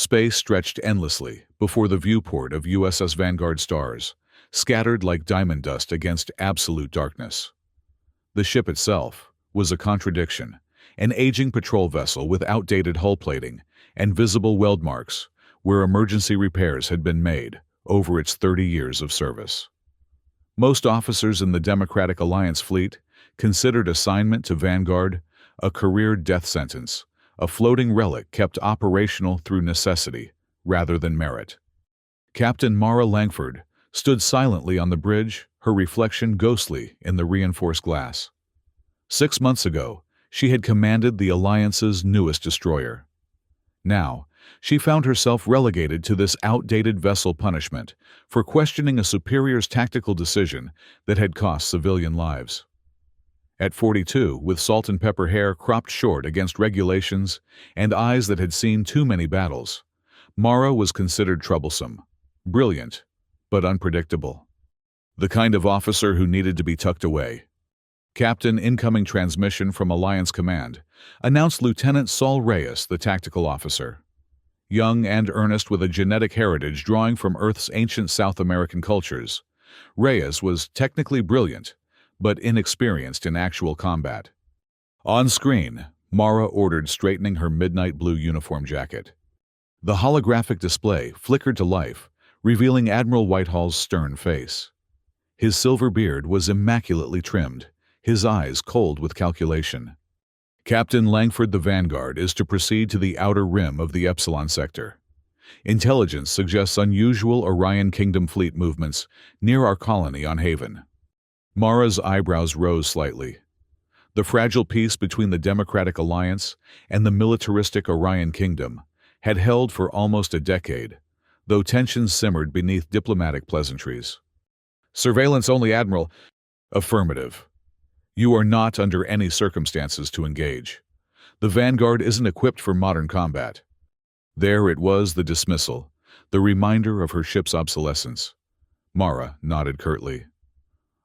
Space stretched endlessly before the viewport of USS Vanguard stars, scattered like diamond dust against absolute darkness. The ship itself was a contradiction, an aging patrol vessel with outdated hull plating and visible weld marks where emergency repairs had been made over its 30 years of service. Most officers in the Democratic Alliance fleet considered assignment to Vanguard a career death sentence, a floating relic kept operational through necessity rather than merit. Captain Mara Langford stood silently on the bridge, her reflection ghostly in the reinforced glass. 6 months ago, she had commanded the Alliance's newest destroyer. Now, she found herself relegated to this outdated vessel punishment for questioning a superior's tactical decision that had cost civilian lives. At 42, with salt and pepper hair cropped short against regulations and eyes that had seen too many battles, Mara was considered troublesome, brilliant, but unpredictable. The kind of officer who needed to be tucked away. Captain, incoming transmission from Alliance Command, announced Lieutenant Saul Reyes, the tactical officer. Young and earnest with a genetic heritage drawing from Earth's ancient South American cultures, Reyes was technically brilliant, but inexperienced in actual combat. On screen, Mara ordered straightening her midnight blue uniform jacket. The holographic display flickered to life, revealing Admiral Whitehall's stern face. His silver beard was immaculately trimmed, his eyes cold with calculation. Captain Langford, the Vanguard is to proceed to the outer rim of the Epsilon sector. Intelligence suggests unusual Orion Kingdom fleet movements near our colony on Haven. Mara's eyebrows rose slightly. The fragile peace between the Democratic Alliance and the militaristic Orion Kingdom had held for almost a decade, though tensions simmered beneath diplomatic pleasantries. Surveillance only, Admiral. Affirmative. You are not under any circumstances to engage. The Vanguard isn't equipped for modern combat. There it was, the dismissal, the reminder of her ship's obsolescence. Mara nodded curtly.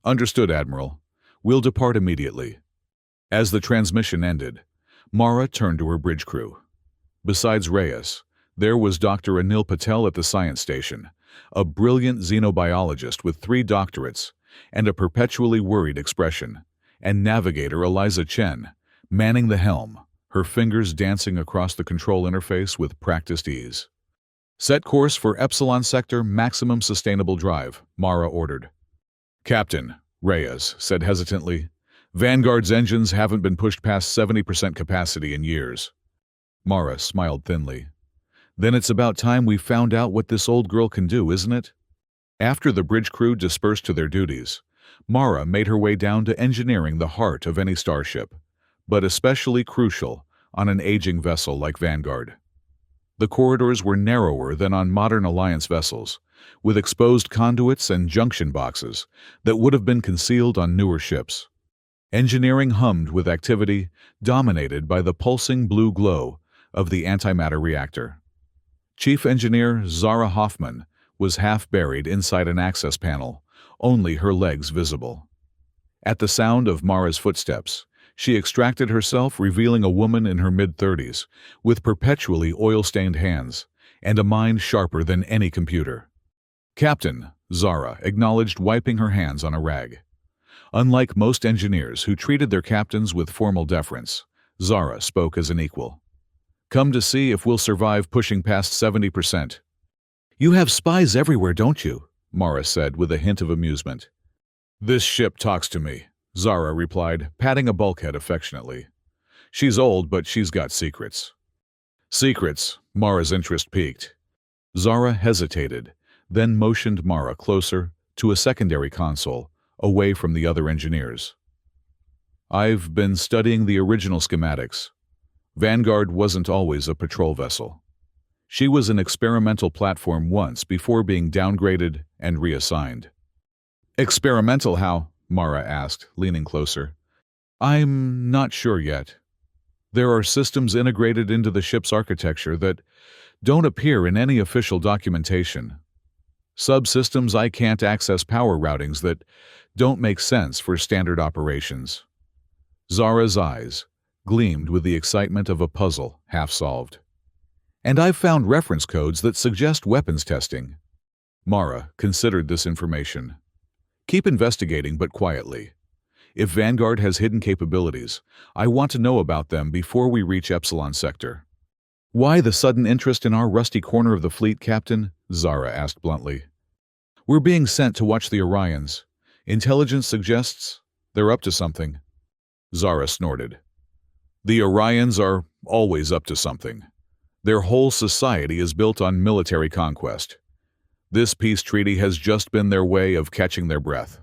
Understood, Admiral. We'll depart immediately. As the transmission ended, Mara turned to her bridge crew. Besides Reyes, there was Dr. Anil Patel at the science station, a brilliant xenobiologist with 3 doctorates and a perpetually worried expression, and Navigator Eliza Chen, manning the helm, her fingers dancing across the control interface with practiced ease. Set course for Epsilon Sector Maximum Sustainable Drive, Mara ordered. Captain, Reyes said hesitantly, Vanguard's engines haven't been pushed past 70% capacity in years. Mara smiled thinly. Then it's about time we found out what this old girl can do, isn't it? After the bridge crew dispersed to their duties, Mara made her way down to engineering the heart of any starship, but especially crucial on an aging vessel like Vanguard. The corridors were narrower than on modern Alliance vessels, with exposed conduits and junction boxes that would have been concealed on newer ships. Engineering hummed with activity, dominated by the pulsing blue glow of the antimatter reactor. Chief Engineer Zara Hoffman was half buried inside an access panel, only her legs visible. At the sound of Mara's footsteps, she extracted herself, revealing a woman in her mid-30s, with perpetually oil-stained hands and a mind sharper than any computer. Captain, Zara acknowledged, wiping her hands on a rag. Unlike most engineers who treated their captains with formal deference, Zara spoke as an equal. Come to see if we'll survive pushing past 70%. You have spies everywhere, don't you? Mara said with a hint of amusement. This ship talks to me, Zara replied, patting a bulkhead affectionately. She's old, but she's got secrets. Secrets? Mara's interest piqued. Zara hesitated, then motioned Mara closer to a secondary console, away from the other engineers. I've been studying the original schematics. Vanguard wasn't always a patrol vessel. She was an experimental platform once before being downgraded and reassigned. Experimental how? Mara asked, leaning closer. I'm not sure yet. There are systems integrated into the ship's architecture that don't appear in any official documentation. Subsystems I can't access, power routings that don't make sense for standard operations. Zara's eyes gleamed with the excitement of a puzzle half solved. And I've found reference codes that suggest weapons testing. Mara considered this information. Keep investigating, but quietly. If Vanguard has hidden capabilities, I want to know about them before we reach Epsilon Sector. Why the sudden interest in our rusty corner of the fleet, Captain? Zara asked bluntly. We're being sent to watch the Orions. Intelligence suggests they're up to something. Zara snorted. The Orions are always up to something. Their whole society is built on military conquest. This peace treaty has just been their way of catching their breath.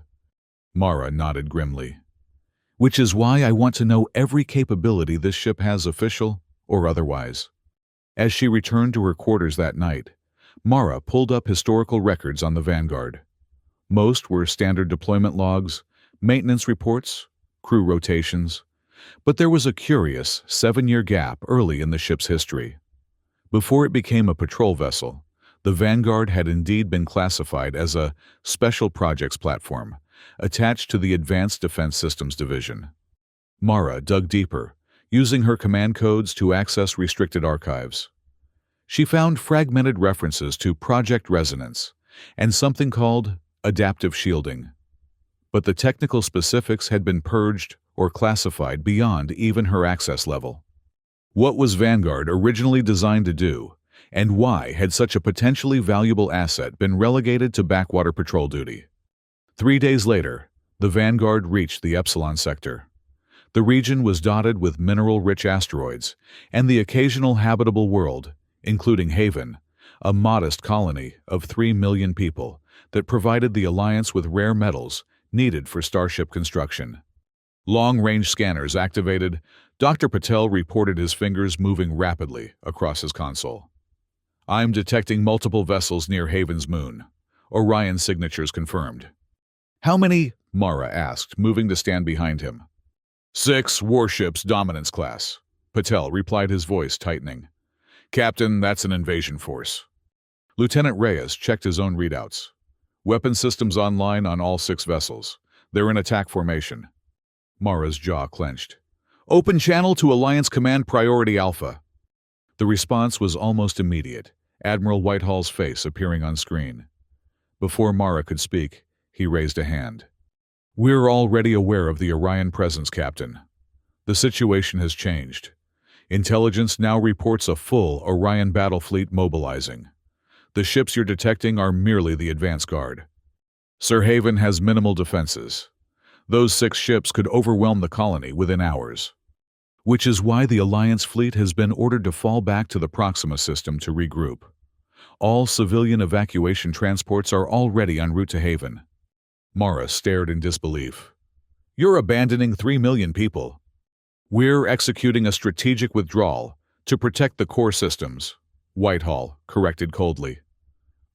Mara nodded grimly. Which is why I want to know every capability this ship has, official or otherwise. As she returned to her quarters that night, Mara pulled up historical records on the Vanguard. Most were standard deployment logs, maintenance reports, crew rotations, but there was a curious 7-year gap early in the ship's history. Before it became a patrol vessel, the Vanguard had indeed been classified as a special projects platform, attached to the Advanced Defense Systems Division. Mara dug deeper, using her command codes to access restricted archives. She found fragmented references to Project Resonance and something called adaptive shielding. But the technical specifics had been purged or classified beyond even her access level. What was Vanguard originally designed to do, and why had such a potentially valuable asset been relegated to backwater patrol duty? 3 days later, the Vanguard reached the Epsilon Sector. The region was dotted with mineral-rich asteroids and the occasional habitable world, including Haven, a modest colony of 3 million people that provided the Alliance with rare metals needed for starship construction. Long-range scanners activated, Dr. Patel reported, his fingers moving rapidly across his console. I'm detecting multiple vessels near Haven's moon. Orion signatures confirmed. How many? Mara asked, moving to stand behind him. 6 warships, dominance class. Patel replied, his voice tightening. Captain, that's an invasion force. Lieutenant Reyes checked his own readouts. Weapon systems online on all 6 vessels. They're in attack formation. Mara's jaw clenched. Open channel to Alliance Command Priority Alpha. The response was almost immediate, Admiral Whitehall's face appearing on screen. Before Mara could speak, he raised a hand. We're already aware of the Orion presence, Captain. The situation has changed. Intelligence now reports a full Orion battle fleet mobilizing. The ships you're detecting are merely the advance guard. Sir Haven has minimal defenses. Those 6 ships could overwhelm the colony within hours. Which is why the Alliance fleet has been ordered to fall back to the Proxima system to regroup. All civilian evacuation transports are already en route to Haven. Mara stared in disbelief. You're abandoning 3 million people. We're executing a strategic withdrawal to protect the core systems, Whitehall corrected coldly.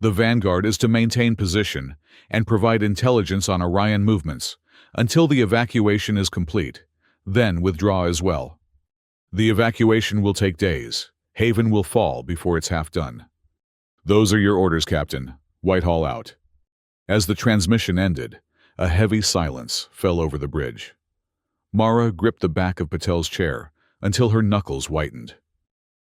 The Vanguard is to maintain position and provide intelligence on Orion movements until the evacuation is complete, then withdraw as well. The evacuation will take days. Haven will fall before it's half done. Those are your orders, Captain. Whitehall out. As the transmission ended, a heavy silence fell over the bridge. Mara gripped the back of Patel's chair until her knuckles whitened.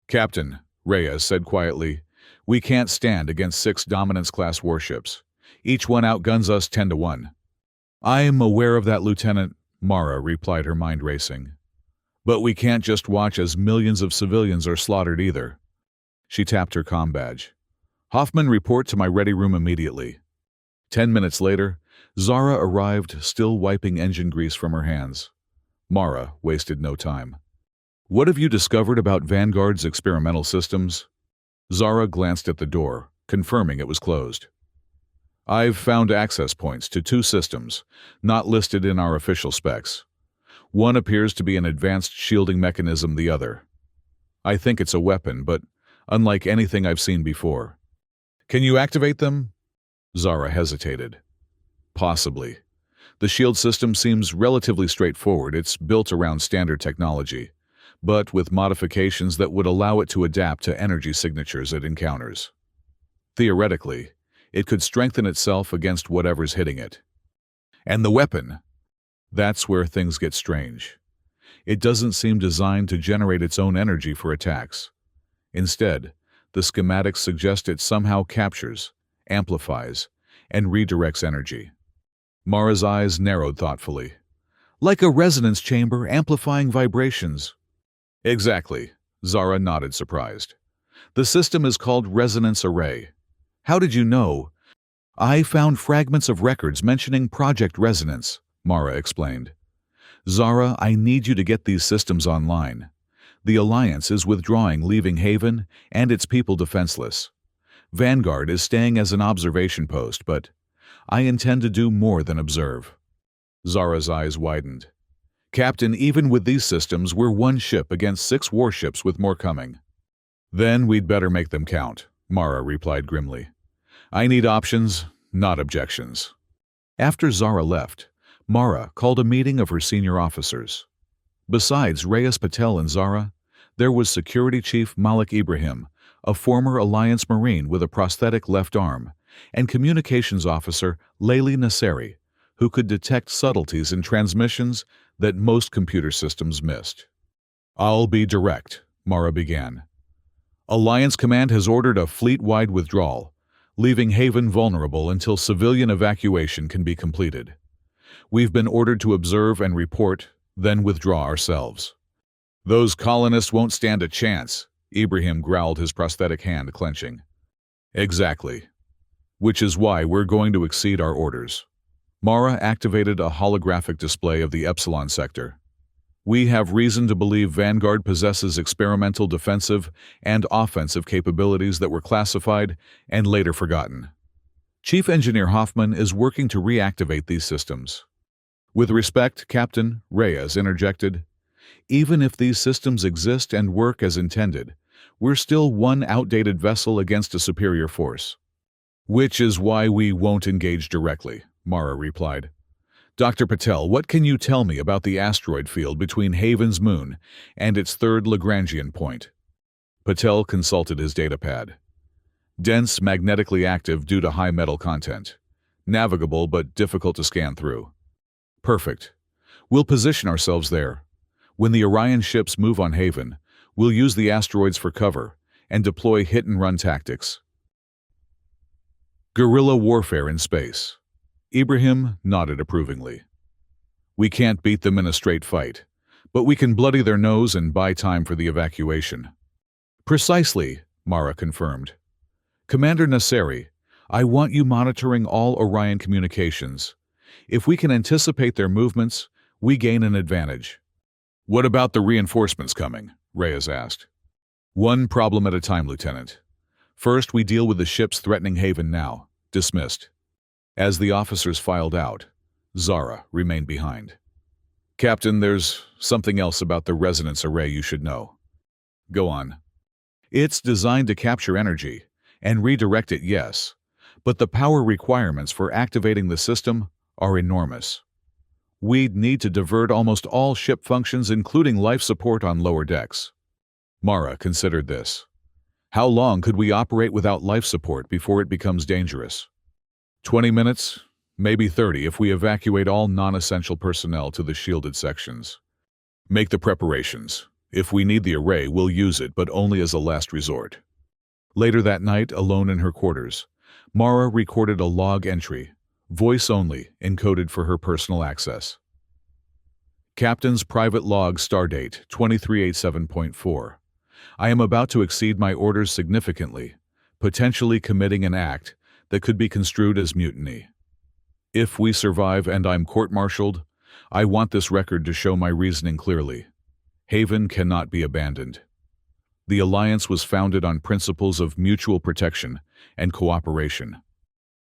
Captain, Reyes said quietly, we can't stand against 6 dominance-class warships. Each one outguns us 10-1. I'm aware of that, Lieutenant, Mara replied, her mind racing. But we can't just watch as millions of civilians are slaughtered either. She tapped her comm badge. Hoffman, report to my ready room immediately. 10 minutes later, Zara arrived, still wiping engine grease from her hands. Mara wasted no time. What have you discovered about Vanguard's experimental systems? Zara glanced at the door, confirming it was closed. I've found access points to 2 systems, not listed in our official specs. One appears to be an advanced shielding mechanism, the other. I think it's a weapon, but unlike anything I've seen before. Can you activate them? Zara hesitated. Possibly. The shield system seems relatively straightforward. It's built around standard technology, but with modifications that would allow it to adapt to energy signatures it encounters. Theoretically, it could strengthen itself against whatever's hitting it. And the weapon? That's where things get strange. It doesn't seem designed to generate its own energy for attacks. Instead, The schematics suggest it somehow captures, amplifies, and redirects energy. Mara's eyes narrowed thoughtfully. Like a resonance chamber amplifying vibrations. Exactly, Zara nodded surprised. The system is called Resonance Array. How did you know? I found fragments of records mentioning Project Resonance, Mara explained. Zara, I need you to get these systems online. The Alliance is withdrawing, leaving Haven and its people defenseless. Vanguard is staying as an observation post, but I intend to do more than observe. Zara's eyes widened. Captain, even with these systems, we're one ship against 6 warships with more coming. Then we'd better make them count, Mara replied grimly. I need options, not objections. After Zara left, Mara called a meeting of her senior officers. Besides Reyes Patel and Zara, there was Security Chief Malik Ibrahim, a former Alliance Marine with a prosthetic left arm, and Communications Officer Layli Nasseri, who could detect subtleties in transmissions that most computer systems missed. I'll be direct, Mara began. Alliance Command has ordered a fleet-wide withdrawal, leaving Haven vulnerable until civilian evacuation can be completed. We've been ordered to observe and report, then withdraw ourselves. Those colonists won't stand a chance, Ibrahim growled, his prosthetic hand clenching. Exactly. Which is why we're going to exceed our orders. Mara activated a holographic display of the Epsilon sector. We have reason to believe Vanguard possesses experimental defensive and offensive capabilities that were classified and later forgotten. Chief Engineer Hoffman is working to reactivate these systems. With respect, Captain, Reyes interjected, even if these systems exist and work as intended, we're still one outdated vessel against a superior force. Which is why we won't engage directly, Mara replied. Dr. Patel, what can you tell me about the asteroid field between Haven's moon and its third Lagrangian point? Patel consulted his datapad. Dense, magnetically active due to high metal content. Navigable but difficult to scan through. Perfect. We'll position ourselves there. When the Orion ships move on Haven, we'll use the asteroids for cover and deploy hit-and-run tactics. Guerrilla warfare in space. Ibrahim nodded approvingly. We can't beat them in a straight fight, but we can bloody their nose and buy time for the evacuation. Precisely, Mara confirmed. Commander Nasseri, I want you monitoring all Orion communications. If we can anticipate their movements, we gain an advantage. What about the reinforcements coming? Reyes asked. One problem at a time, Lieutenant. First, we deal with the ships threatening Haven now. Dismissed. As the officers filed out, Zara remained behind. Captain, there's something else about the resonance array you should know. Go on. It's designed to capture energy and redirect it, yes, but the power requirements for activating the system are enormous. We'd need to divert almost all ship functions, including life support on lower decks. Mara considered this. How long could we operate without life support before it becomes dangerous? 20 minutes, maybe 30 if we evacuate all non-essential personnel to the shielded sections. Make the preparations. If we need the array, we'll use it, but only as a last resort. Later that night, alone in her quarters, Mara recorded a log entry, voice only, encoded for her personal access. Captain's private log, stardate 2387.4. I am about to exceed my orders significantly, potentially committing an act that could be construed as mutiny. If we survive and I'm court-martialed, I want this record to show my reasoning clearly. Haven cannot be abandoned. The Alliance was founded on principles of mutual protection and cooperation.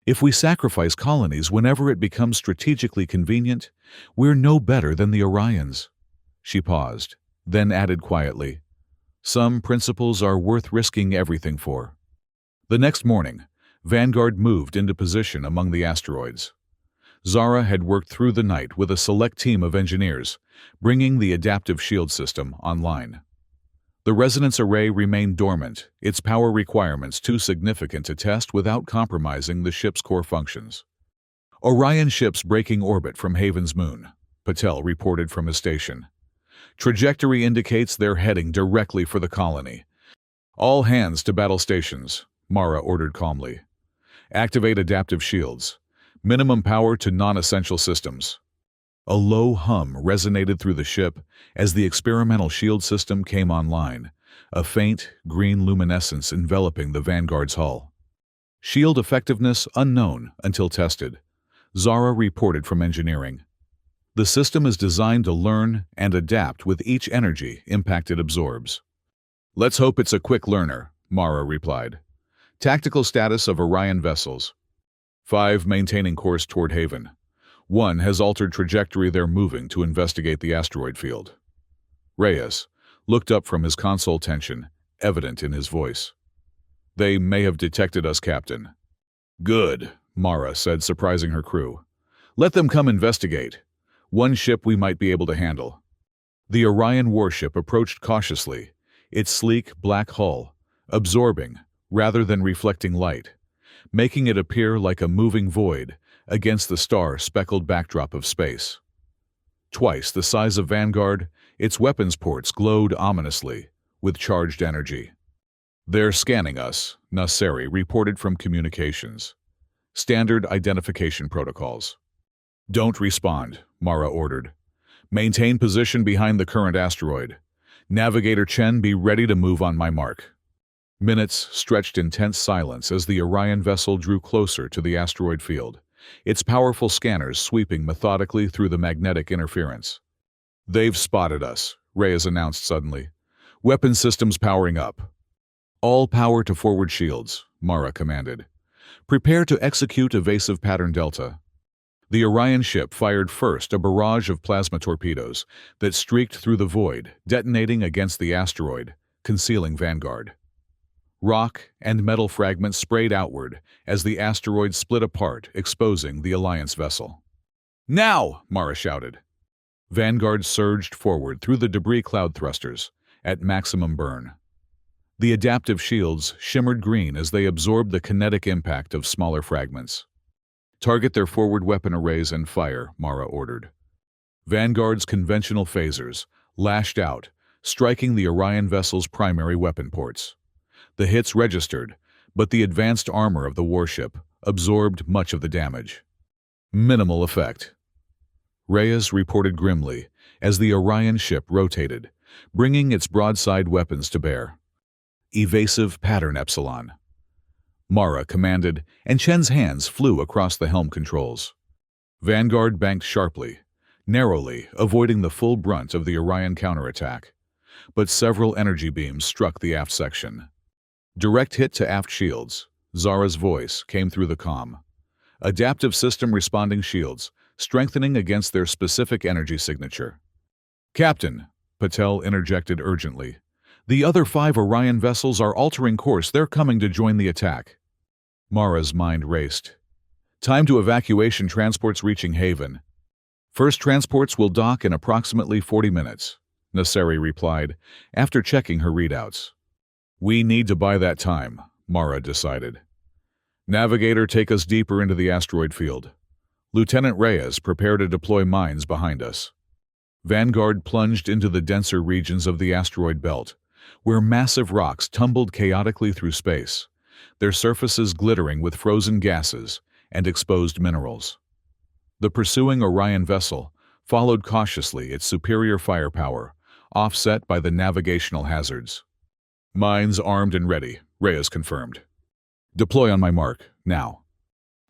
If we sacrifice colonies whenever it becomes strategically convenient, we're no better than the Orions. She paused, then added quietly, some principles are worth risking everything for. The next morning, Vanguard moved into position among the asteroids. Zara had worked through the night with a select team of engineers, bringing the adaptive shield system online. The resonance array remained dormant, its power requirements too significant to test without compromising the ship's core functions. Orion ships breaking orbit from Haven's moon, Patel reported from his station. Trajectory indicates they're heading directly for the colony. All hands to battle stations, Mara ordered calmly. Activate adaptive shields. Minimum power to non-essential systems. A low hum resonated through the ship as the experimental shield system came online, a faint, green luminescence enveloping the Vanguard's hull. Shield effectiveness unknown until tested, Zara reported from engineering. The system is designed to learn and adapt with each energy impact it absorbs. Let's hope it's a quick learner, Mara replied. Tactical status of Orion vessels. 5 maintaining course toward Haven. 1 has altered trajectory they're moving to investigate the asteroid field. Reyes looked up from his console, tension evident in his voice. They may have detected us, Captain. Good, Mara said, surprising her crew. Let them come investigate. 1 ship we might be able to handle. The Orion warship approached cautiously, its sleek black hull absorbing rather than reflecting light, making it appear like a moving void against the star-speckled backdrop of space. Twice the size of Vanguard, its weapons ports glowed ominously with charged energy. They're scanning us, Nasseri reported from communications. Standard identification protocols. Don't respond, Mara ordered. Maintain position behind the current asteroid. Navigator Chen, be ready to move on my mark. Minutes stretched in tense silence as the Orion vessel drew closer to the asteroid field, its powerful scanners sweeping methodically through the magnetic interference. They've spotted us, Reyes announced suddenly. Weapon systems powering up. All power to forward shields, Mara commanded. Prepare to execute evasive pattern Delta. The Orion ship fired first a barrage of plasma torpedoes that streaked through the void, detonating against the asteroid, concealing Vanguard. Rock and metal fragments sprayed outward as the asteroid split apart, exposing the Alliance vessel. Now! Mara shouted. Vanguard surged forward through the debris cloud thrusters, at maximum burn. The adaptive shields shimmered green as they absorbed the kinetic impact of smaller fragments. Target their forward weapon arrays and fire, Mara ordered. Vanguard's conventional phasers lashed out, striking the Orion vessel's primary weapon ports. The hits registered, but the advanced armor of the warship absorbed much of the damage. Minimal effect. Reyes reported grimly as the Orion ship rotated, bringing its broadside weapons to bear. Evasive pattern Epsilon. Mara commanded, and Chen's hands flew across the helm controls. Vanguard banked sharply, narrowly avoiding the full brunt of the Orion counterattack, but several energy beams struck the aft section. Direct hit to aft shields, Zara's voice came through the comm. Adaptive system responding shields, strengthening against their specific energy signature. Captain, Patel interjected urgently. The other 5 Orion vessels are altering course. They're coming to join the attack. Mara's mind raced. Time to evacuation transports reaching Haven. First transports will dock in approximately 40 minutes, Nasseri replied, after checking her readouts. We need to buy that time, Mara decided. Navigator, take us deeper into the asteroid field. Lieutenant Reyes, prepare to deploy mines behind us. Vanguard plunged into the denser regions of the asteroid belt, where massive rocks tumbled chaotically through space, their surfaces glittering with frozen gases and exposed minerals. The pursuing Orion vessel followed cautiously, its superior firepower, offset by the navigational hazards. Mines armed and ready, Reyes confirmed. Deploy on my mark, now.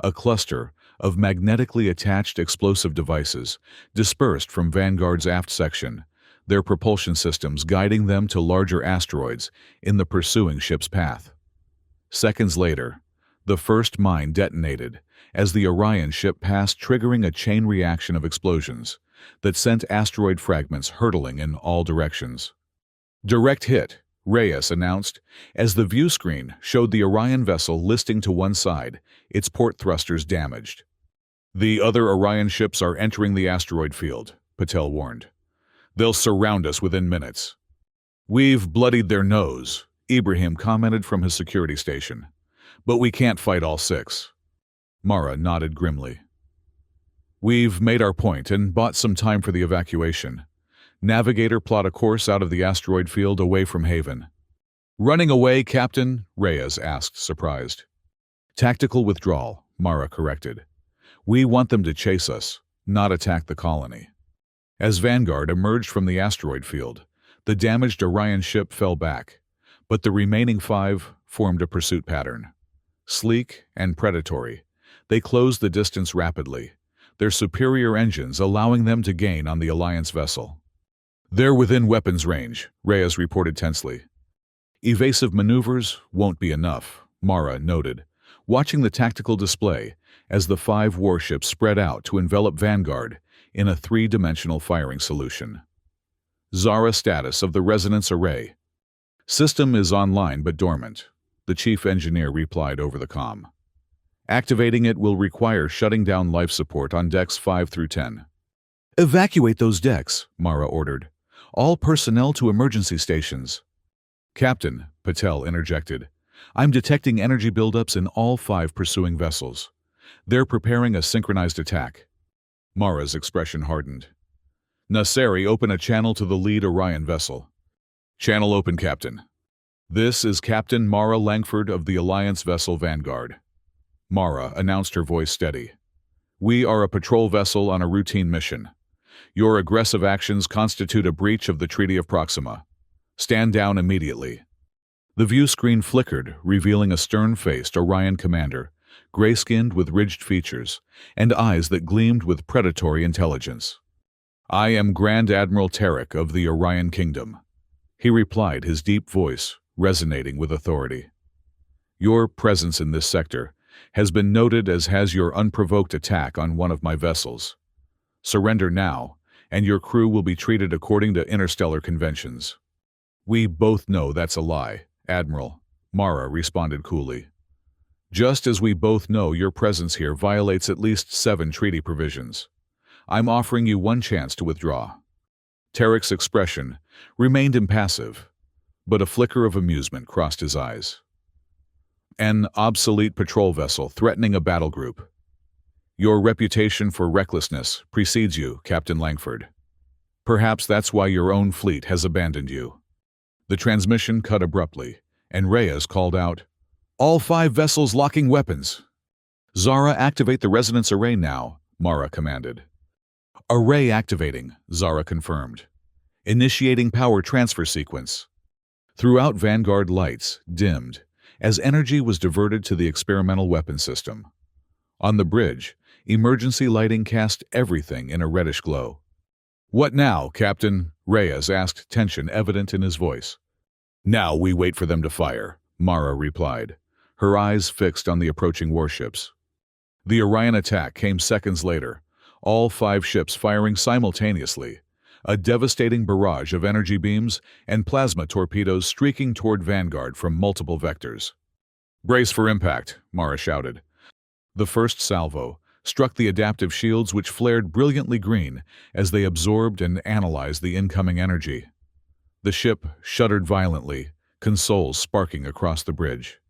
A cluster of magnetically attached explosive devices dispersed from Vanguard's aft section, their propulsion systems guiding them to larger asteroids in the pursuing ship's path. Seconds later, the first mine detonated as the Orion ship passed, triggering a chain reaction of explosions that sent asteroid fragments hurtling in all directions. Direct hit, Reyes announced, as the view screen showed the Orion vessel listing to one side, its port thrusters damaged. The other Orion ships are entering the asteroid field, Patel warned. They'll surround us within minutes. We've bloodied their nose, Ibrahim commented from his security station. But we can't fight all 6. Mara nodded grimly. We've made our point and bought some time for the evacuation. Navigator, plot a course out of the asteroid field away from Haven. Running away, Captain? Reyes asked, surprised. Tactical withdrawal, Mara corrected. We want them to chase us, not attack the colony. As Vanguard emerged from the asteroid field, the damaged Orion ship fell back, but the remaining 5 formed a pursuit pattern. Sleek and predatory, they closed the distance rapidly, their superior engines allowing them to gain on the Alliance vessel. They're within weapons range, Reyes reported tensely. Evasive maneuvers won't be enough, Mara noted, watching the tactical display as the 5 warships spread out to envelop Vanguard in a 3-dimensional firing solution. Zara status of the resonance array. System is online but dormant, the chief engineer replied over the comm. Activating it will require shutting down life support on decks 5 through 10. Evacuate those decks, Mara ordered. All personnel to emergency stations. Captain, Patel interjected. I'm detecting energy buildups in all 5 pursuing vessels. They're preparing a synchronized attack. Mara's expression hardened. Nasseri, open a channel to the lead Orion vessel. Channel open, Captain. This is Captain Mara Langford of the Alliance vessel Vanguard. Mara announced, her voice steady. We are a patrol vessel on a routine mission. Your aggressive actions constitute a breach of the Treaty of Proxima. Stand down immediately. The view screen flickered, revealing a stern-faced Orion commander, gray-skinned with ridged features, and eyes that gleamed with predatory intelligence. I am Grand Admiral Tarek of the Orion Kingdom, he replied, his deep voice resonating with authority. Your presence in this sector has been noted, as has your unprovoked attack on one of my vessels. Surrender now, and your crew will be treated according to interstellar conventions. We both know that's a lie, Admiral, Mara responded coolly. Just as we both know your presence here violates at least 7 treaty provisions. I'm offering you one chance to withdraw. Tarek's expression remained impassive, but a flicker of amusement crossed his eyes. An obsolete patrol vessel threatening a battle group. Your reputation for recklessness precedes you, Captain Langford. Perhaps that's why your own fleet has abandoned you. The transmission cut abruptly, and Reyes called out, All 5 vessels locking weapons. Zara, activate the resonance array now, Mara commanded. Array activating, Zara confirmed. Initiating power transfer sequence. Throughout, Vanguard lights dimmed as energy was diverted to the experimental weapon system. On the bridge, emergency lighting cast everything in a reddish glow. What now, Captain? Reyes asked, tension evident in his voice. Now we wait for them to fire, Mara replied, her eyes fixed on the approaching warships. The Orion attack came seconds later, all 5 ships firing simultaneously, a devastating barrage of energy beams and plasma torpedoes streaking toward Vanguard from multiple vectors. Brace for impact, Mara shouted. The first salvo struck the adaptive shields, which flared brilliantly green as they absorbed and analyzed the incoming energy. The ship shuddered violently, consoles sparking across the bridge.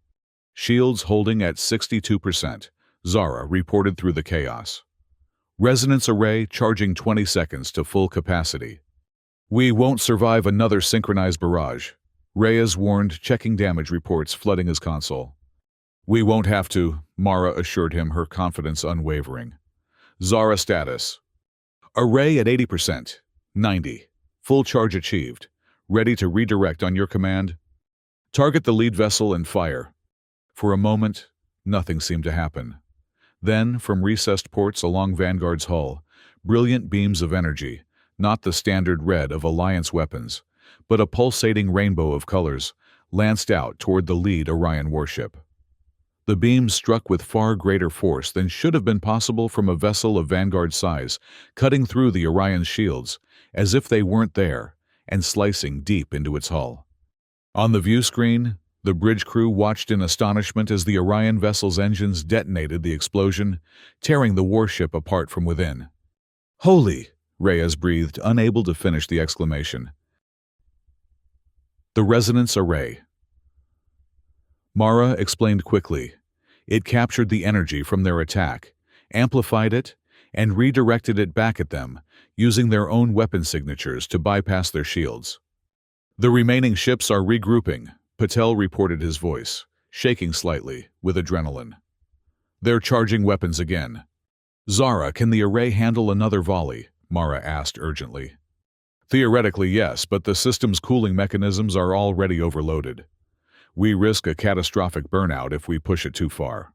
Shields holding at 62%, Zara reported through the chaos. Resonance array charging 20 seconds to full capacity. We won't survive another synchronized barrage, Reyes warned, checking damage reports flooding his console. We won't have to, Mara assured him, her confidence unwavering. Zara status. Array at 80%, 90. Full charge achieved. Ready to redirect on your command. Target the lead vessel and fire. For a moment, nothing seemed to happen. Then, from recessed ports along Vanguard's hull, brilliant beams of energy, not the standard red of Alliance weapons, but a pulsating rainbow of colors, lanced out toward the lead Orion warship. The beams struck with far greater force than should have been possible from a vessel of Vanguard's size, cutting through the Orion's shields, as if they weren't there, and slicing deep into its hull. On the view screen, the bridge crew watched in astonishment as the Orion vessel's engines detonated the explosion, tearing the warship apart from within. Holy! Reyes breathed, unable to finish the exclamation. The resonance array. Mara explained quickly. It captured the energy from their attack, amplified it, and redirected it back at them, using their own weapon signatures to bypass their shields. The remaining ships are regrouping, Patel reported his voice, shaking slightly, with adrenaline. They're charging weapons again. Zara, can the array handle another volley? Mara asked urgently. Theoretically, yes, but the system's cooling mechanisms are already overloaded. We risk a catastrophic burnout if we push it too far.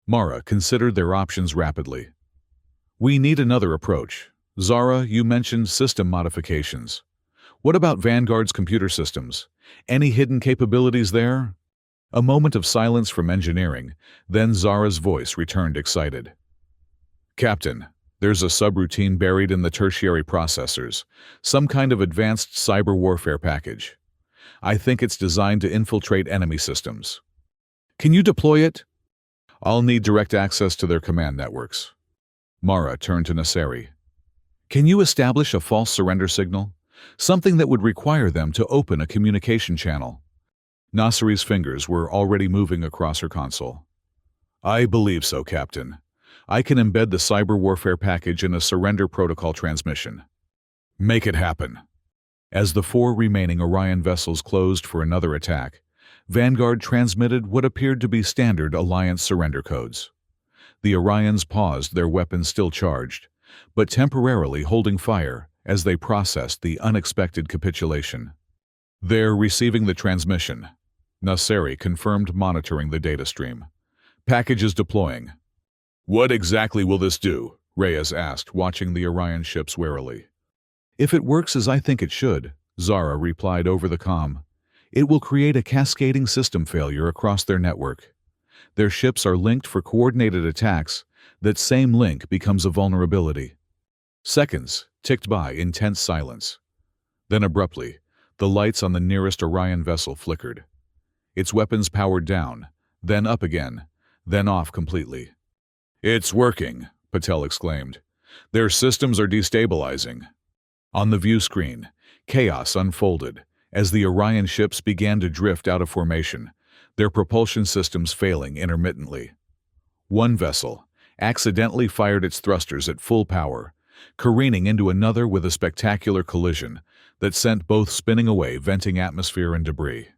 Mara considered their options rapidly. We need another approach. Zara, you mentioned system modifications. What about Vanguard's computer systems? Any hidden capabilities there? A moment of silence from engineering, then Zara's voice returned excited. Captain, there's a subroutine buried in the tertiary processors, some kind of advanced cyber warfare package. I think it's designed to infiltrate enemy systems. Can you deploy it? I'll need direct access to their command networks. Mara turned to Nasseri. Can you establish a false surrender signal? Something that would require them to open a communication channel. Nasseri's fingers were already moving across her console. I believe so, Captain. I can embed the cyber warfare package in a surrender protocol transmission. Make it happen. As the 4 remaining Orion vessels closed for another attack, Vanguard transmitted what appeared to be standard Alliance surrender codes. The Orions paused, their weapons still charged, but temporarily holding fire as they processed the unexpected capitulation. They're receiving the transmission. Nasseri confirmed, monitoring the data stream. Package is deploying. What exactly will this do? Reyes asked, watching the Orion ships warily. If it works as I think it should, Zara replied over the comm, it will create a cascading system failure across their network. Their ships are linked for coordinated attacks. That same link becomes a vulnerability. Seconds ticked by in tense silence. Then abruptly, the lights on the nearest Orion vessel flickered. Its weapons powered down, then up again, then off completely. It's working, Patel exclaimed. Their systems are destabilizing. On the view screen, chaos unfolded as the Orion ships began to drift out of formation, their propulsion systems failing intermittently. One vessel accidentally fired its thrusters at full power, careening into another with a spectacular collision that sent both spinning away, venting atmosphere and debris.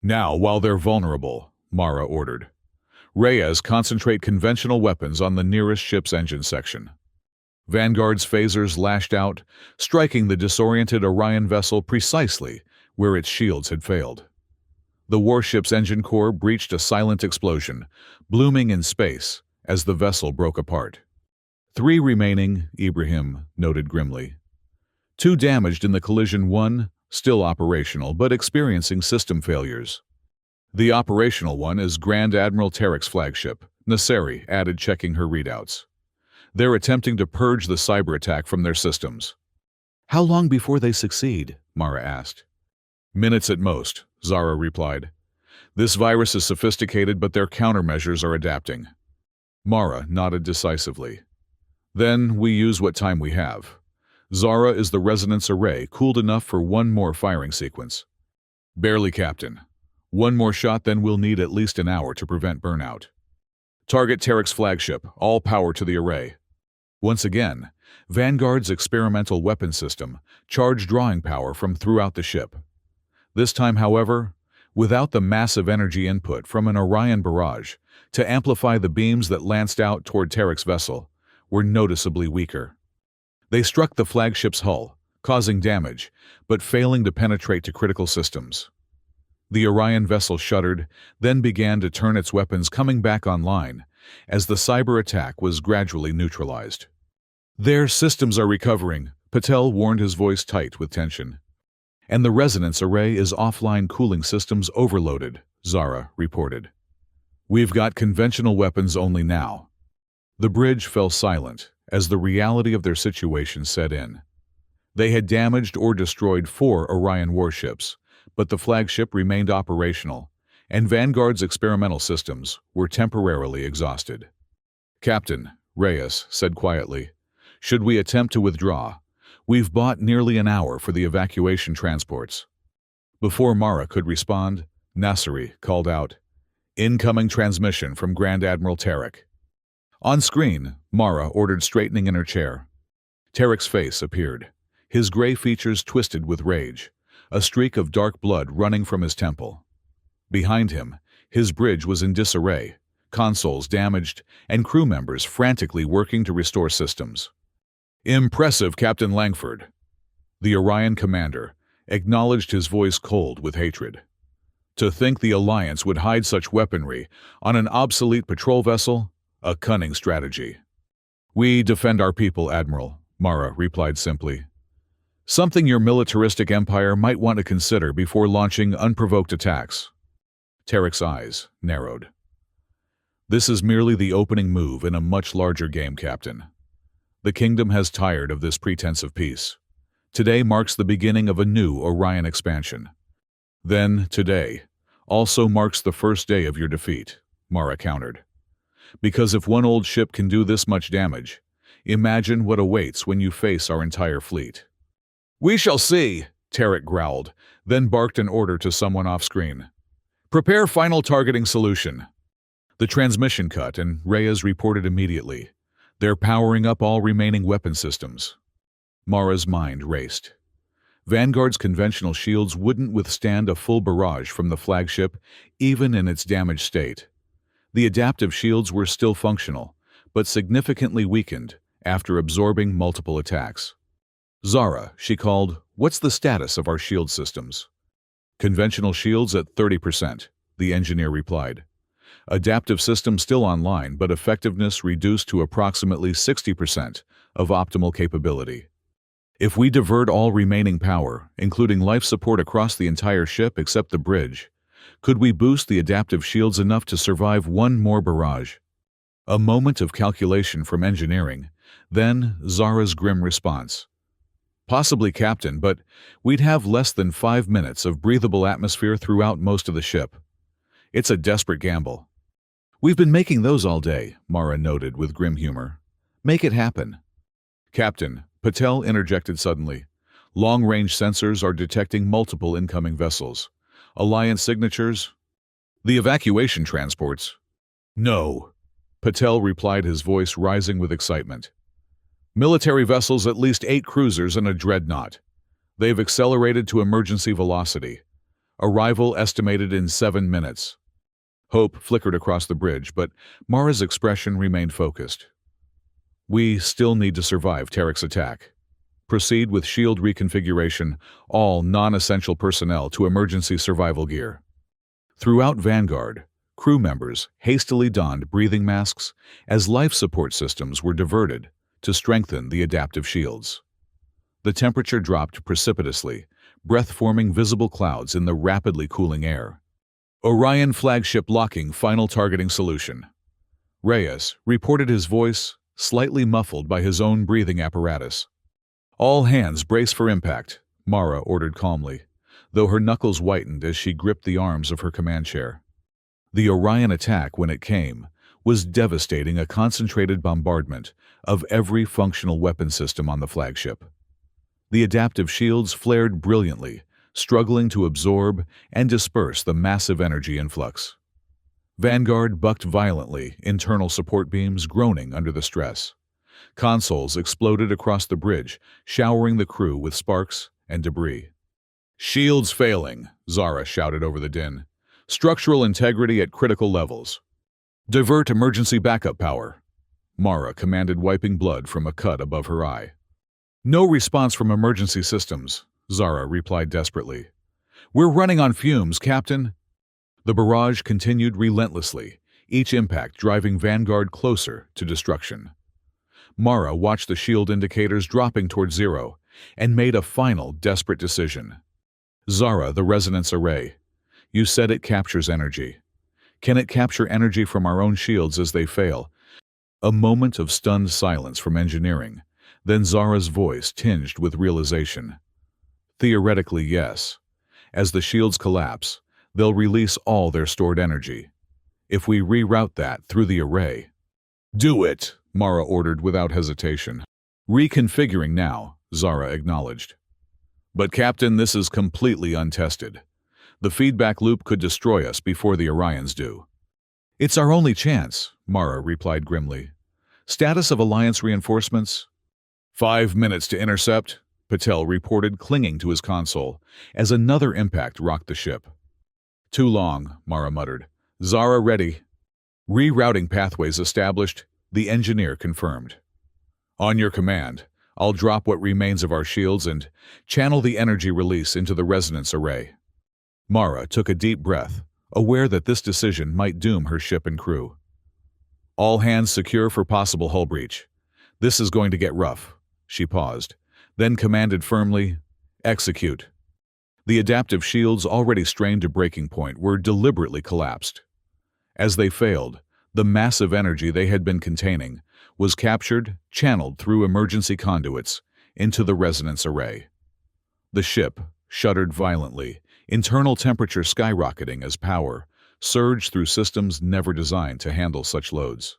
Now, while they're vulnerable, Mara ordered. Reyes, concentrate conventional weapons on the nearest ship's engine section. Vanguard's phasers lashed out, striking the disoriented Orion vessel precisely where its shields had failed. The warship's engine core breached a silent explosion, blooming in space as the vessel broke apart. 3 remaining, Ibrahim noted grimly. 2 damaged in the collision, 1 still operational but experiencing system failures. The operational one is Grand Admiral Tarek's flagship, Nasseri added, checking her readouts. They're attempting to purge the cyber attack from their systems. How long before they succeed? Mara asked. Minutes at most, Zara replied. This virus is sophisticated, but their countermeasures are adapting. Mara nodded decisively. Then we use what time we have. Zara, is the resonance array cooled enough for 1 more firing sequence? Barely, Captain. 1 more shot, then we'll need at least an hour to prevent burnout. Target Tarek's flagship, all power to the array. Once again, Vanguard's experimental weapon system charged drawing power from throughout the ship. This time, however, without the massive energy input from an Orion barrage to amplify the beams that lanced out toward Tarek's vessel, were noticeably weaker. They struck the flagship's hull, causing damage, but failing to penetrate to critical systems. The Orion vessel shuddered, then began to turn its weapons, coming back online as the cyber attack was gradually neutralized. Their systems are recovering, Patel warned, his voice tight with tension. And the resonance array is offline, cooling systems overloaded, Zara reported. We've got conventional weapons only now. The bridge fell silent as the reality of their situation set in. They had damaged or destroyed 4 Orion warships, but the flagship remained operational, and Vanguard's experimental systems were temporarily exhausted. Captain, Reyes said quietly, should we attempt to withdraw? We've bought nearly an hour for the evacuation transports. Before Mara could respond, Nasseri called out, Incoming transmission from Grand Admiral Tarek. On screen, Mara ordered, straightening in her chair. Tarek's face appeared, his gray features twisted with rage, a streak of dark blood running from his temple. Behind him, his bridge was in disarray, consoles damaged, and crew members frantically working to restore systems. "Impressive, Captain Langford." The Orion commander acknowledged, his voice cold with hatred. "To think the Alliance would hide such weaponry on an obsolete patrol vessel? A cunning strategy." "We defend our people, Admiral," Mara replied simply. "Something your militaristic empire might want to consider before launching unprovoked attacks." Tarek's eyes narrowed. "This is merely the opening move in a much larger game, Captain. The Kingdom has tired of this pretense of peace. Today marks the beginning of a new Orion expansion." "Then, today, also marks the first day of your defeat," Mara countered. "Because if one old ship can do this much damage, imagine what awaits when you face our entire fleet." "We shall see," Tarek growled, then barked an order to someone off-screen. "Prepare final targeting solution." The transmission cut, and Reyes reported immediately. "They're powering up all remaining weapon systems." Mara's mind raced. Vanguard's conventional shields wouldn't withstand a full barrage from the flagship, even in its damaged state. The adaptive shields were still functional, but significantly weakened after absorbing multiple attacks. "Zara," she called, "what's the status of our shield systems?" "Conventional shields at 30%, the engineer replied. "Adaptive systems still online, but effectiveness reduced to approximately 60% of optimal capability. If we divert all remaining power, including life support across the entire ship except the bridge, could we boost the adaptive shields enough to survive one more barrage?" A moment of calculation from engineering, then Zara's grim response. "Possibly, Captain, but we'd have less than 5 minutes of breathable atmosphere throughout most of the ship. It's a desperate gamble." "We've been making those all day," Mara noted with grim humor. "Make it happen." "Captain," Patel interjected suddenly, "long-range sensors are detecting multiple incoming vessels. Alliance signatures? The evacuation transports?" "No," Patel replied, his voice rising with excitement. "Military vessels, at least 8 cruisers and a dreadnought. They've accelerated to emergency velocity. Arrival estimated in 7 minutes." Hope flickered across the bridge, but Mara's expression remained focused. "We still need to survive Tarek's attack. Proceed with shield reconfiguration, all non-essential personnel to emergency survival gear." Throughout Vanguard, crew members hastily donned breathing masks as life support systems were diverted to strengthen the adaptive shields. The temperature dropped precipitously, breath-forming visible clouds in the rapidly cooling air. "Orion flagship locking final targeting solution." Reyes reported, his voice slightly muffled by his own breathing apparatus. "All hands brace for impact," Mara ordered calmly, though her knuckles whitened as she gripped the arms of her command chair. The Orion attack, when it came, was devastating, a concentrated bombardment of every functional weapon system on the flagship. The adaptive shields flared brilliantly, struggling to absorb and disperse the massive energy influx. Vanguard bucked violently, internal support beams groaning under the stress. Consoles exploded across the bridge, showering the crew with sparks and debris. "Shields failing," Zara shouted over the din. "Structural integrity at critical levels. Divert emergency backup power." Mara commanded, wiping blood from a cut above her eye. "No response from emergency systems," Zara replied desperately. "We're running on fumes, Captain." The barrage continued relentlessly, each impact driving Vanguard closer to destruction. Mara watched the shield indicators dropping toward zero and made a final, desperate decision. "Zara, the resonance array. You said it captures energy. Can it capture energy from our own shields as they fail?" A moment of stunned silence from engineering, then Zara's voice tinged with realization. "Theoretically, yes. As the shields collapse, they'll release all their stored energy. If we reroute that through the array—" "Do it," Mara ordered without hesitation. "Reconfiguring now," Zara acknowledged. "But Captain, this is completely untested. The feedback loop could destroy us before the Orions do." "It's our only chance," Mara replied grimly. "Status of Alliance reinforcements?" 5 minutes to intercept," Patel reported, clinging to his console, as another impact rocked the ship. Too long, Mara muttered. Zara ready. Rerouting pathways established, the engineer confirmed. On your command, I'll drop what remains of our shields and channel the energy release into the resonance array. Mara took a deep breath, aware that this decision might doom her ship and crew. All hands secure for possible hull breach. This is going to get rough. She paused, then commanded firmly, execute. The adaptive shields, already strained to breaking point, were deliberately collapsed. As they failed, the massive energy they had been containing was captured, channeled through emergency conduits into the resonance array. The ship shuddered violently, internal temperature skyrocketing as power surged through systems never designed to handle such loads.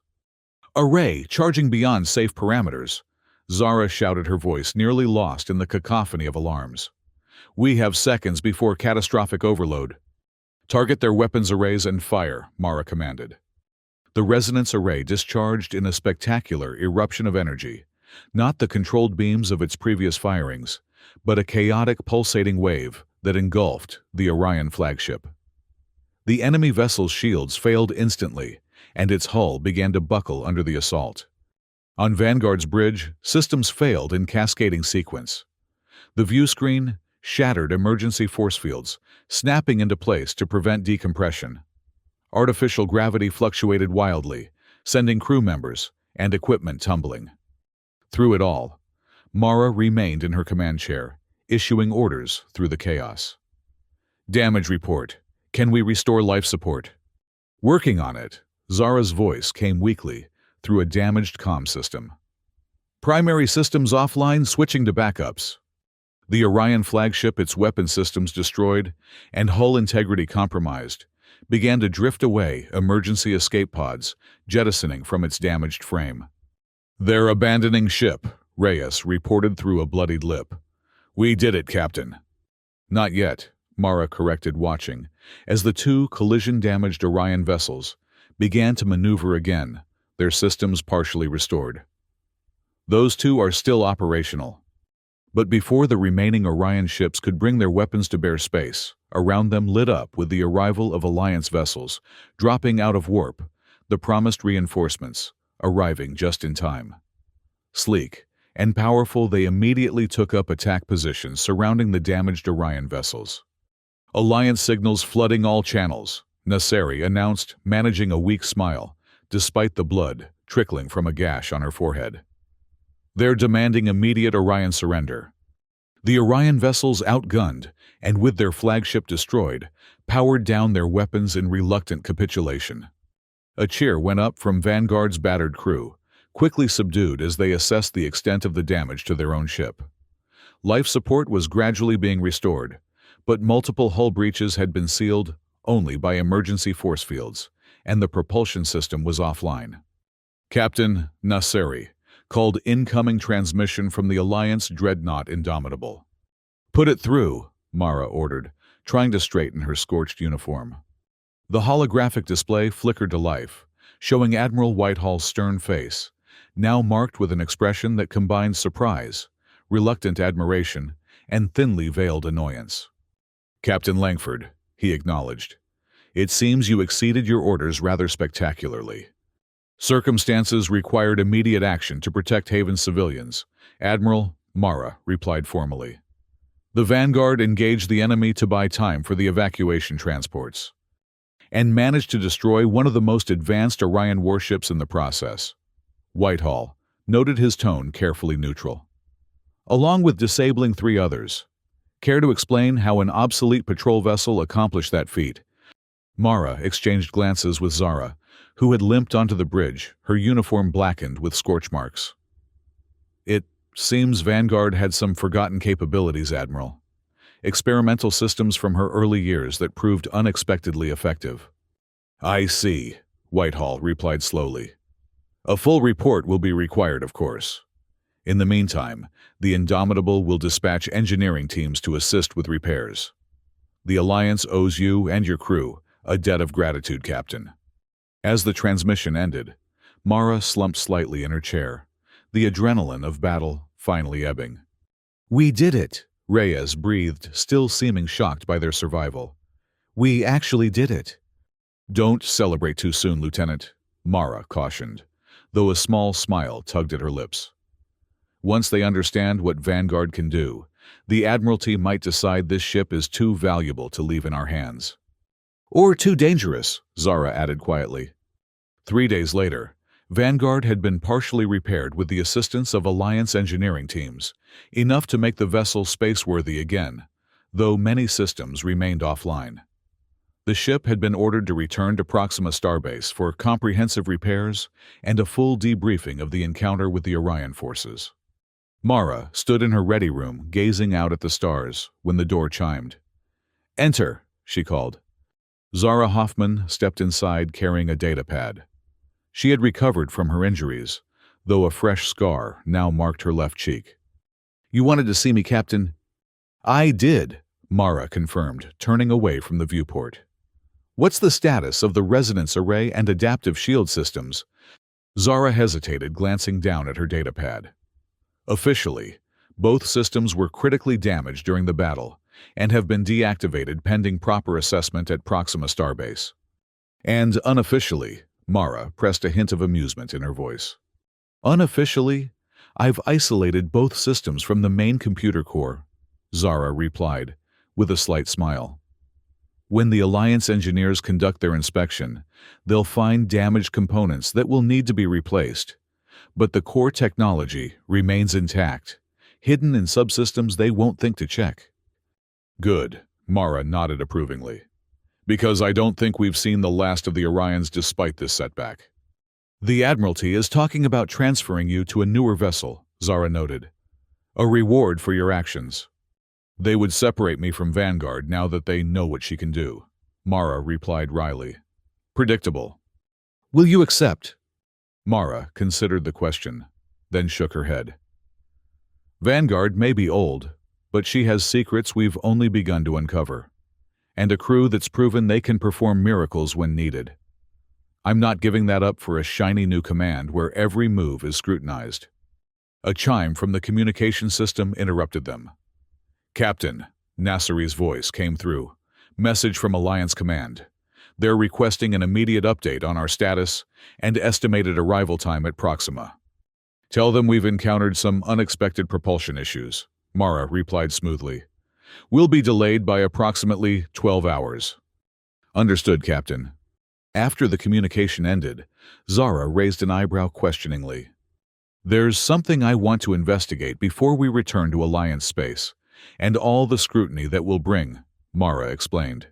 Array charging beyond safe parameters, Zara shouted, her voice nearly lost in the cacophony of alarms. We have seconds before catastrophic overload. Target their weapons arrays and fire, Mara commanded. The resonance array discharged in a spectacular eruption of energy, not the controlled beams of its previous firings, but a chaotic pulsating wave that engulfed the Orion flagship. The enemy vessel's shields failed instantly, and its hull began to buckle under the assault. On Vanguard's bridge, systems failed in cascading sequence. The view screen shattered emergency force fields, snapping into place to prevent decompression. Artificial gravity fluctuated wildly, sending crew members and equipment tumbling. Through it all, Mara remained in her command chair, issuing orders through the chaos. Damage report. Can we restore life support? Working on it, Zara's voice came weakly through a damaged comm system. Primary systems offline, switching to backups. The Orion flagship, its weapon systems destroyed and hull integrity compromised, began to drift away, emergency escape pods jettisoning from its damaged frame. They're abandoning ship, Reyes reported through a bloodied lip. We did it, Captain. Not yet, Mara corrected, watching, as the two collision-damaged Orion vessels began to maneuver again, their systems partially restored. Those two are still operational. But before the remaining Orion ships could bring their weapons to bear, space around them lit up with the arrival of Alliance vessels, dropping out of warp, the promised reinforcements arriving just in time. Sleek and powerful, they immediately took up attack positions surrounding the damaged Orion vessels. Alliance signals flooding all channels, Nasseri announced, managing a weak smile, despite the blood trickling from a gash on her forehead. They're demanding immediate Orion surrender. The Orion vessels, outgunned and with their flagship destroyed, powered down their weapons in reluctant capitulation. A cheer went up from Vanguard's battered crew, quickly subdued as they assessed the extent of the damage to their own ship. Life support was gradually being restored, but multiple hull breaches had been sealed only by emergency force fields, and the propulsion system was offline. Captain Nasseri called incoming transmission from the Alliance dreadnought Indomitable. Put it through, Mara ordered, trying to straighten her scorched uniform. The holographic display flickered to life, showing Admiral Whitehall's stern face, now marked with an expression that combined surprise, reluctant admiration, and thinly veiled annoyance. Captain Langford, he acknowledged, it seems you exceeded your orders rather spectacularly. Circumstances required immediate action to protect Haven's civilians, Admiral, Mara replied formally. The Vanguard engaged the enemy to buy time for the evacuation transports, and managed to destroy one of the most advanced Orion warships in the process. Whitehall noted, his tone carefully neutral. Along with disabling 3 others. Care to explain how an obsolete patrol vessel accomplished that feat? Mara exchanged glances with Zara, who had limped onto the bridge, her uniform blackened with scorch marks. It seems Vanguard had some forgotten capabilities, Admiral. Experimental systems from her early years that proved unexpectedly effective. I see, Whitehall replied slowly. A full report will be required, of course. In the meantime, the Indomitable will dispatch engineering teams to assist with repairs. The Alliance owes you and your crew a debt of gratitude, Captain. As the transmission ended, Mara slumped slightly in her chair, the adrenaline of battle finally ebbing. We did it, Reyes breathed, still seeming shocked by their survival. We actually did it. Don't celebrate too soon, Lieutenant, Mara cautioned, though a small smile tugged at her lips. Once they understand what Vanguard can do, the Admiralty might decide this ship is too valuable to leave in our hands. Or too dangerous, Zara added quietly. 3 days later, Vanguard had been partially repaired with the assistance of Alliance engineering teams, enough to make the vessel spaceworthy again, though many systems remained offline. The ship had been ordered to return to Proxima Starbase for comprehensive repairs and a full debriefing of the encounter with the Orion forces. Mara stood in her ready room, gazing out at the stars, when the door chimed. "Enter," she called. Zara Hoffman stepped inside carrying a datapad. She had recovered from her injuries, though a fresh scar now marked her left cheek. "You wanted to see me, Captain?" "I did," Mara confirmed, turning away from the viewport. "What's the status of the resonance array and adaptive shield systems?" Zara hesitated, glancing down at her datapad. Officially, both systems were critically damaged during the battle and have been deactivated pending proper assessment at Proxima Starbase. And unofficially, Mara pressed a hint of amusement in her voice. "Unofficially, I've isolated both systems from the main computer core," Zara replied, with a slight smile. "When the Alliance engineers conduct their inspection, they'll find damaged components that will need to be replaced. But the core technology remains intact, hidden in subsystems they won't think to check." "Good," Mara nodded approvingly. "Because I don't think we've seen the last of the Orions despite this setback." "The Admiralty is talking about transferring you to a newer vessel," Zara noted. "A reward for your actions." "They would separate me from Vanguard now that they know what she can do," Mara replied wryly. "Predictable." "Will you accept?" Mara considered the question, then shook her head. "Vanguard may be old, but she has secrets we've only begun to uncover, and a crew that's proven they can perform miracles when needed. I'm not giving that up for a shiny new command where every move is scrutinized." A chime from the communication system interrupted them. "Captain," Nasseri's voice came through. "Message from Alliance Command. They're requesting an immediate update on our status and estimated arrival time at Proxima." "Tell them we've encountered some unexpected propulsion issues," Mara replied smoothly. "We'll be delayed by approximately 12 hours. "Understood, Captain." After the communication ended, Zara raised an eyebrow questioningly. "There's something I want to investigate before we return to Alliance space, and all the scrutiny that will bring," Mara explained.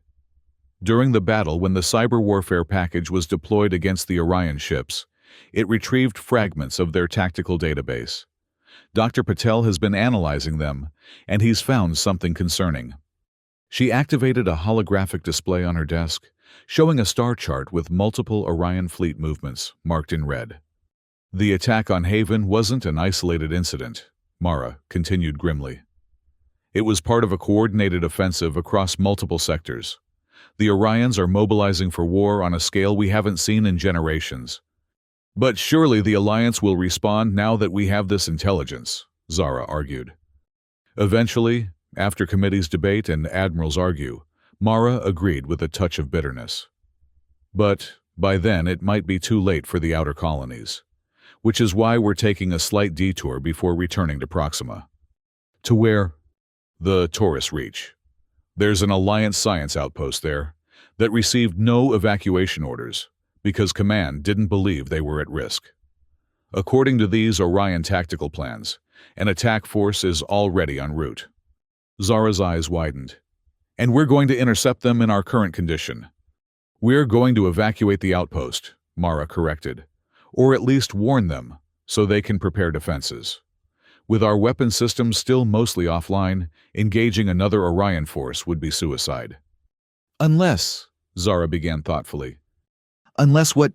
"During the battle when the cyber warfare package was deployed against the Orion ships, it retrieved fragments of their tactical database. Dr. Patel has been analyzing them, and he's found something concerning." She activated a holographic display on her desk, showing a star chart with multiple Orion fleet movements marked in red. "The attack on Haven wasn't an isolated incident," Mara continued grimly. "It was part of a coordinated offensive across multiple sectors. The Orions are mobilizing for war on a scale we haven't seen in generations. But surely the Alliance will respond now that we have this intelligence," Zara argued. Eventually, after committees debate and admirals argue, Mara agreed with a touch of bitterness. "But by then it might be too late for the outer colonies, which is why we're taking a slight detour before returning to Proxima." "To where?" "The Taurus Reach. There's an Alliance science outpost there that received no evacuation orders because Command didn't believe they were at risk. According to these Orion tactical plans, an attack force is already en route." Zara's eyes widened. "And we're going to intercept them in our current condition." "We're going to evacuate the outpost," Mara corrected, "or at least warn them so they can prepare defenses. With our weapon systems still mostly offline, engaging another Orion force would be suicide." "Unless," Zara began thoughtfully. "Unless what?"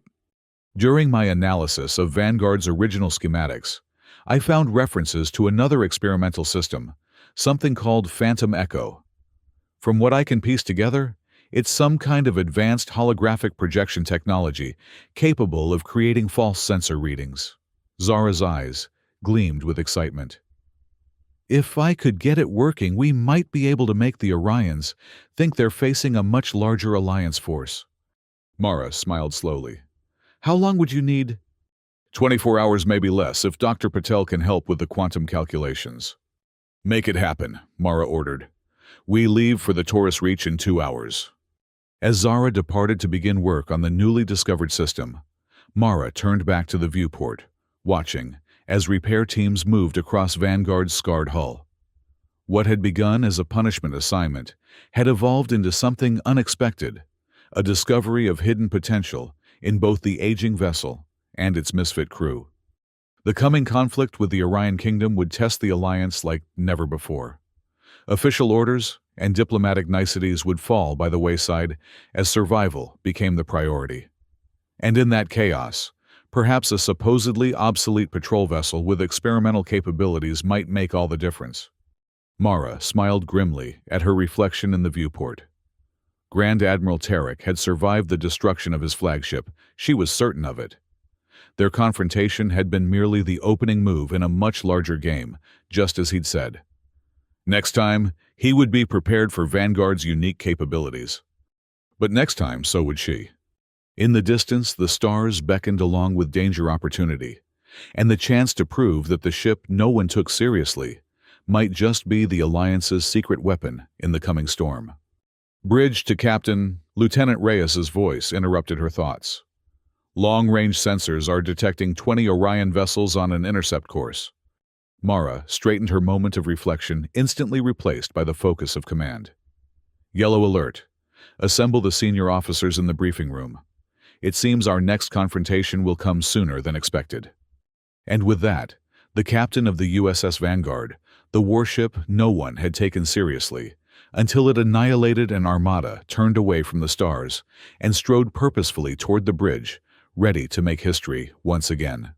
"During my analysis of Vanguard's original schematics, I found references to another experimental system, something called Phantom Echo. From what I can piece together, it's some kind of advanced holographic projection technology capable of creating false sensor readings." Zara's eyes gleamed with excitement. If I could get it working, we might be able to make the Orions think they're facing a much larger alliance force. Mara smiled slowly. How long would you need? 24 hours, maybe less, if Dr. Patel can help with the quantum calculations. Make it happen, Mara ordered. We leave for the Taurus Reach in 2 hours. As Zara departed to begin work on the newly discovered system, Mara turned back to the viewport, watching as repair teams moved across Vanguard's scarred hull. What had begun as a punishment assignment had evolved into something unexpected, a discovery of hidden potential in both the aging vessel and its misfit crew. The coming conflict with the Orion Kingdom would test the alliance like never before. Official orders and diplomatic niceties would fall by the wayside as survival became the priority. And in that chaos, perhaps a supposedly obsolete patrol vessel with experimental capabilities might make all the difference. Mara smiled grimly at her reflection in the viewport. Grand Admiral Tarek had survived the destruction of his flagship. She was certain of it. Their confrontation had been merely the opening move in a much larger game, just as he'd said. Next time, he would be prepared for Vanguard's unique capabilities. But next time, so would she. In the distance, the stars beckoned along with danger opportunity, and the chance to prove that the ship no one took seriously might just be the Alliance's secret weapon in the coming storm. Bridge to Captain, Lieutenant Reyes's voice interrupted her thoughts. Long-range sensors are detecting 20 Orion vessels on an intercept course. Mara straightened her moment of reflection, instantly replaced by the focus of command. Yellow alert. Assemble the senior officers in the briefing room. It seems our next confrontation will come sooner than expected. And with that, the captain of the USS Vanguard, the warship no one had taken seriously, until it annihilated an armada, turned away from the stars, and strode purposefully toward the bridge, ready to make history once again.